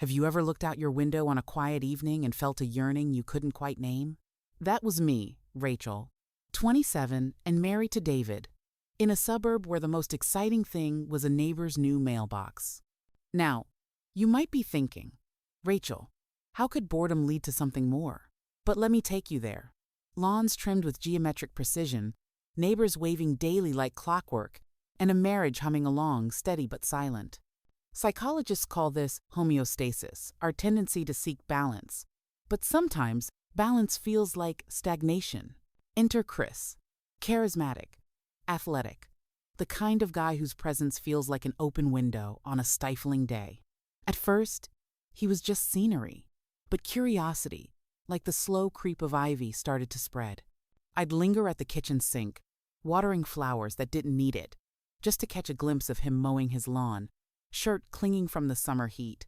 Have you ever looked out your window on a quiet evening and felt a yearning you couldn't quite name? That was me, Rachel, 27 and married to David, in a suburb where the most exciting thing was a neighbor's new mailbox. Now, you might be thinking, Rachel, how could boredom lead to something more? But let me take you there. Lawns trimmed with geometric precision, neighbors waving daily like clockwork, and a marriage humming along, steady but silent. Psychologists call this homeostasis, our tendency to seek balance. But sometimes, balance feels like stagnation. Enter Chris. Charismatic, athletic, the kind of guy whose presence feels like an open window on a stifling day. At first, he was just scenery, but curiosity, like the slow creep of ivy, started to spread. I'd linger at the kitchen sink, watering flowers that didn't need it, just to catch a glimpse of him mowing his lawn, shirt clinging from the summer heat.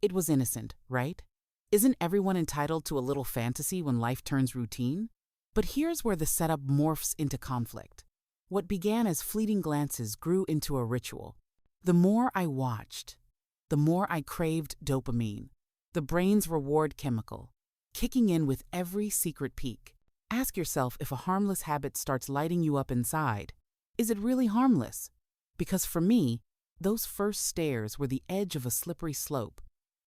It was innocent, right? Isn't everyone entitled to a little fantasy when life turns routine? But here's where the setup morphs into conflict. What began as fleeting glances grew into a ritual. The more I watched, the more I craved dopamine, the brain's reward chemical, kicking in with every secret peek. Ask yourself, if a harmless habit starts lighting you up inside, is it really harmless? Because for me, those first stares were the edge of a slippery slope,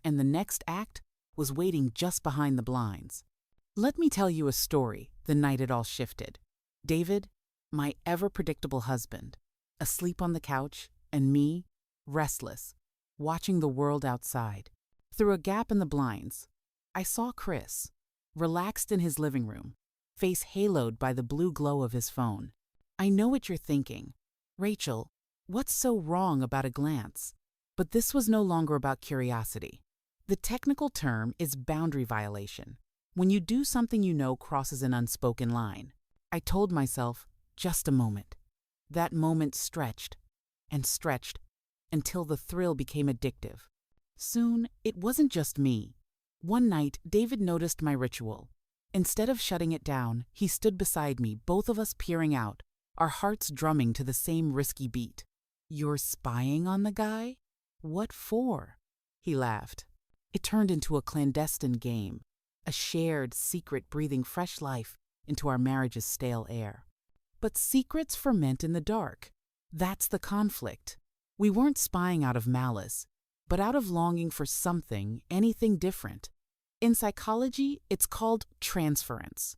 and the next act was waiting just behind the blinds. Let me tell you a story the night it all shifted. David, my ever-predictable husband, asleep on the couch, and me, restless, watching the world outside. Through a gap in the blinds, I saw Chris, relaxed in his living room, face haloed by the blue glow of his phone. I know what you're thinking. Rachel, what's so wrong about a glance? But this was no longer about curiosity. The technical term is boundary violation. When you do something you know crosses an unspoken line. I told myself, just a moment. That moment stretched and stretched until the thrill became addictive. Soon, it wasn't just me. One night, David noticed my ritual. Instead of shutting it down, he stood beside me, both of us peering out, our hearts drumming to the same risky beat. You're spying on the guy? What for? He laughed. It turned into a clandestine game, a shared secret breathing fresh life into our marriage's stale air. But secrets ferment in the dark. That's the conflict. We weren't spying out of malice, but out of longing for something, anything different. In psychology, it's called transference,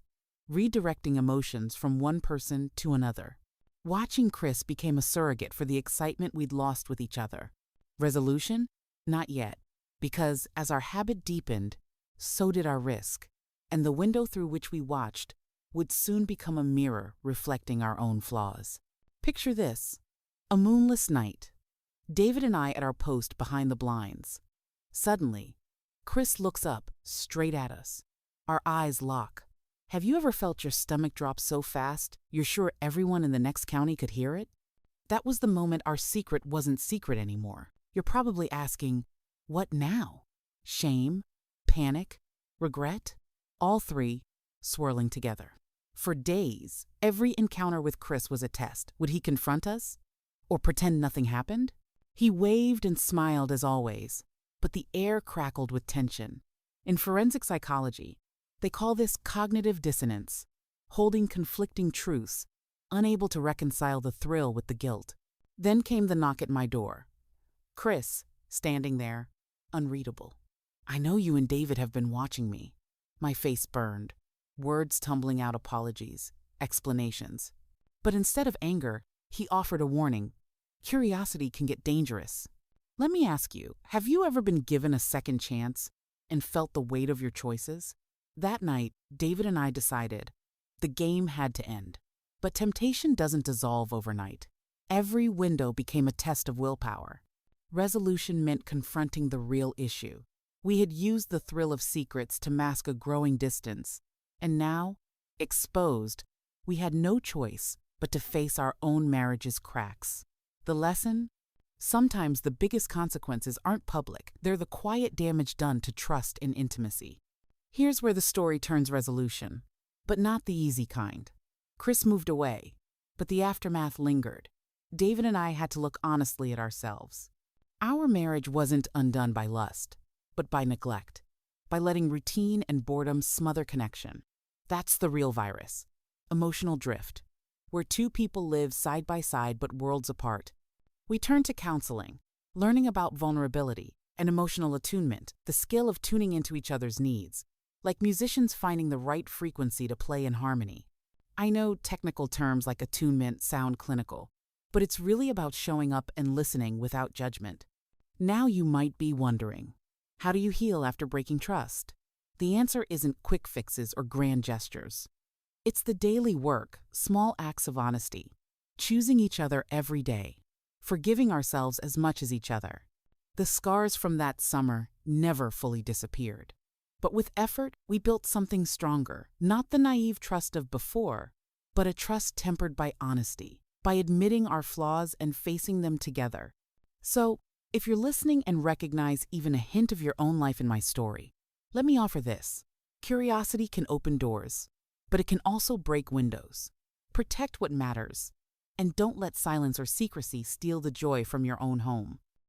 redirecting emotions from one person to another. Watching Chris became a surrogate for the excitement we'd lost with each other. Resolution? Not yet, because as our habit deepened, so did our risk, and the window through which we watched would soon become a mirror reflecting our own flaws. Picture this: a moonless night. David and I at our post behind the blinds. Suddenly, Chris looks up, straight at us. Our eyes lock. Have you ever felt your stomach drop so fast you're sure everyone in the next county could hear it? That was the moment our secret wasn't secret anymore. You're probably asking, what now? Shame? Panic? Regret? All three swirling together. For days, every encounter with Chris was a test. Would he confront us? Or pretend nothing happened? He waved and smiled as always, but the air crackled with tension. In forensic psychology, they call this cognitive dissonance, holding conflicting truths, unable to reconcile the thrill with the guilt. Then came the knock at my door. Chris, standing there, unreadable. I know you and David have been watching me. My face burned, words tumbling out, apologies, explanations. But instead of anger, he offered a warning. Curiosity can get dangerous. Let me ask you, have you ever been given a second chance and felt the weight of your choices? That night, David and I decided the game had to end. But temptation doesn't dissolve overnight. Every window became a test of willpower. Resolution meant confronting the real issue. We had used the thrill of secrets to mask a growing distance, and now, exposed, we had no choice but to face our own marriage's cracks. The lesson? Sometimes the biggest consequences aren't public. They're the quiet damage done to trust and intimacy. Here's where the story turns resolution, but not the easy kind. Chris moved away, but the aftermath lingered. David and I had to look honestly at ourselves. Our marriage wasn't undone by lust. but by neglect, by letting routine and boredom smother connection. That's the real virus. Emotional drift, where two people live side by side but worlds apart. We turn to counseling, learning about vulnerability and emotional attunement, the skill of tuning into each other's needs, like musicians finding the right frequency to play in harmony. I know technical terms like attunement sound clinical, but it's really about showing up and listening without judgment. Now you might be wondering, how do you heal after breaking trust? The answer isn't quick fixes or grand gestures. It's the daily work, small acts of honesty, choosing each other every day, forgiving ourselves as much as each other. The scars from that summer never fully disappeared. But with effort, we built something stronger, not the naive trust of before, but a trust tempered by honesty, by admitting our flaws and facing them together. So, if you're listening and recognize even a hint of your own life in my story, let me offer this. Curiosity can open doors, but it can also break windows. Protect what matters, and don't let silence or secrecy steal the joy from your own home.